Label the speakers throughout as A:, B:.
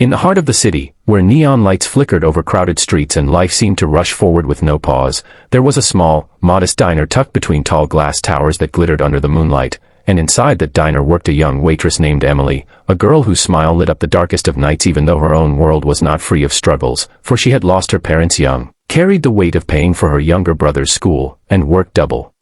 A: In the heart of the city, where neon lights flickered over crowded streets and life seemed to rush forward with no pause, there was a small, modest diner tucked between tall glass towers that glittered under the moonlight, and inside that diner worked a young waitress named Emily, a girl whose smile lit up the darkest of nights even though her own world was not free of struggles, for she had lost her parents young, carried the weight of paying for her younger brother's school, and worked double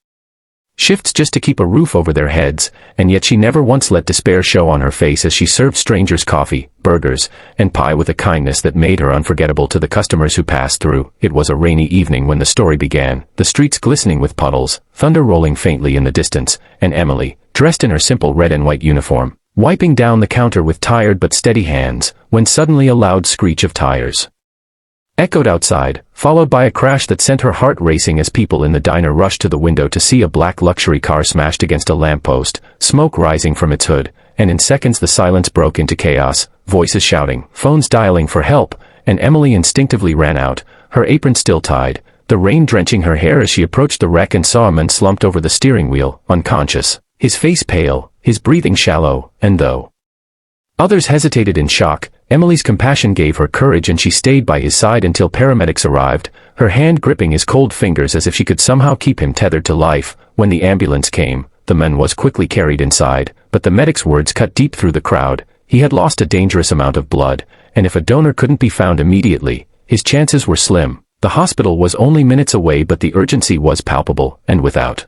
A: shifts just to keep a roof over their heads, and yet she never once let despair show on her face as she served strangers coffee, burgers, and pie with a kindness that made her unforgettable to the customers who passed through. It was a rainy evening when the story began, the streets glistening with puddles, thunder rolling faintly in the distance, and Emily, dressed in her simple red and white uniform, wiping down the counter with tired but steady hands, when suddenly a loud screech of tires echoed outside, followed by a crash that sent her heart racing as people in the diner rushed to the window to see a black luxury car smashed against a lamppost, smoke rising from its hood, and in seconds the silence broke into chaos, voices shouting, phones dialing for help, and Emily instinctively ran out, her apron still tied, the rain drenching her hair as she approached the wreck and saw a man slumped over the steering wheel, unconscious, his face pale, his breathing shallow, and though others hesitated in shock, Emily's compassion gave her courage and she stayed by his side until paramedics arrived, her hand gripping his cold fingers as if she could somehow keep him tethered to life. When the ambulance came, the man was quickly carried inside, but the medic's words cut deep through the crowd. He had lost a dangerous amount of blood, and if a donor couldn't be found immediately, his chances were slim. The hospital was only minutes away but the urgency was palpable, and without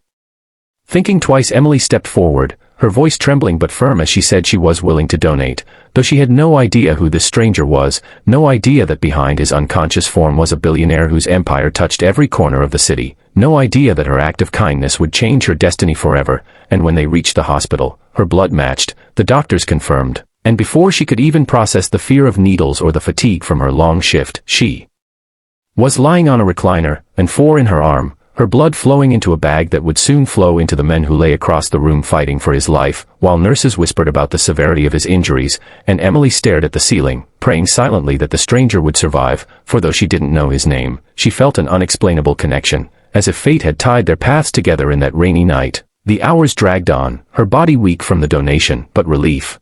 A: thinking twice Emily stepped forward, her voice trembling but firm as she said she was willing to donate, though she had no idea who this stranger was, no idea that behind his unconscious form was a billionaire whose empire touched every corner of the city, no idea that her act of kindness would change her destiny forever. And when they reached the hospital, her blood matched, the doctors confirmed, and before she could even process the fear of needles or the fatigue from her long shift, she was lying on a recliner, and four in her arm, her blood flowing into a bag that would soon flow into the men who lay across the room fighting for his life, while nurses whispered about the severity of his injuries, and Emily stared at the ceiling, praying silently that the stranger would survive, for though she didn't know his name, she felt an unexplainable connection, as if fate had tied their paths together in that rainy night. The hours dragged on, her body weak from the donation, but relief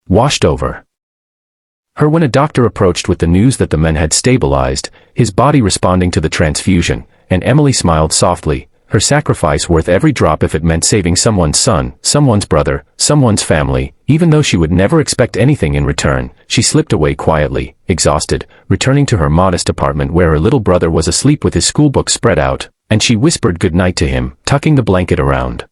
A: washed over her when a doctor approached with the news that the man had stabilized, his body responding to the transfusion, and Emily smiled softly, her sacrifice worth every drop if it meant saving someone's son, someone's brother, someone's family. Even though she would never expect anything in return, she slipped away quietly, exhausted, returning to her modest apartment where her little brother was asleep with his schoolbook spread out, and she whispered goodnight to him, tucking the blanket around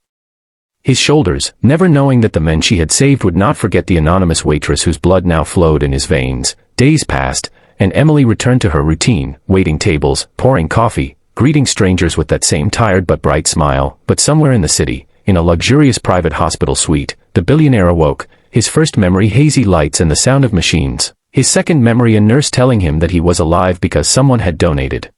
A: his shoulders, never knowing that the men she had saved would not forget the anonymous waitress whose blood now flowed in his veins. Days passed, and Emily returned to her routine, waiting tables, pouring coffee, greeting strangers with that same tired but bright smile. But somewhere in the city, in a luxurious private hospital suite, the billionaire awoke, his first memory hazy lights and the sound of machines, his second memory a nurse telling him that he was alive because someone had donated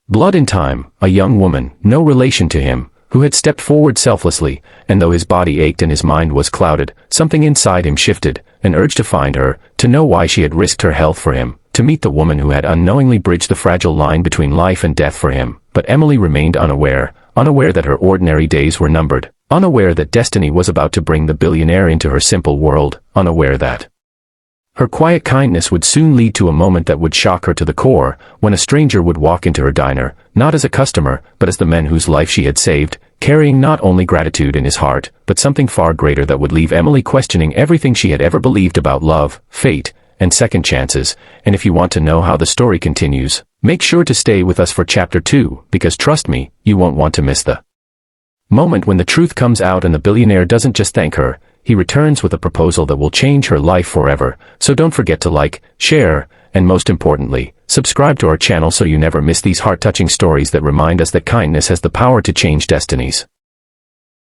A: blood in time, a young woman, no relation to him, who had stepped forward selflessly, and though his body ached and his mind was clouded, something inside him shifted, an urge to find her, to know why she had risked her health for him, to meet the woman who had unknowingly bridged the fragile line between life and death for him. But Emily remained unaware that her ordinary days were numbered, unaware that destiny was about to bring the billionaire into her simple world, unaware that her quiet kindness would soon lead to a moment that would shock her to the core, when a stranger would walk into her diner, not as a customer, but as the man whose life she had saved, carrying not only gratitude in his heart, but something far greater that would leave Emily questioning everything she had ever believed about love, fate, and second chances. And if you want to know how the story continues, make sure to stay with us for chapter 2, because trust me, you won't want to miss the moment when the truth comes out and the billionaire doesn't just thank her, he returns with a proposal that will change her life forever. So don't forget to like, share, and most importantly, subscribe to our channel so you never miss these heart-touching stories that remind us that kindness has the power to change destinies.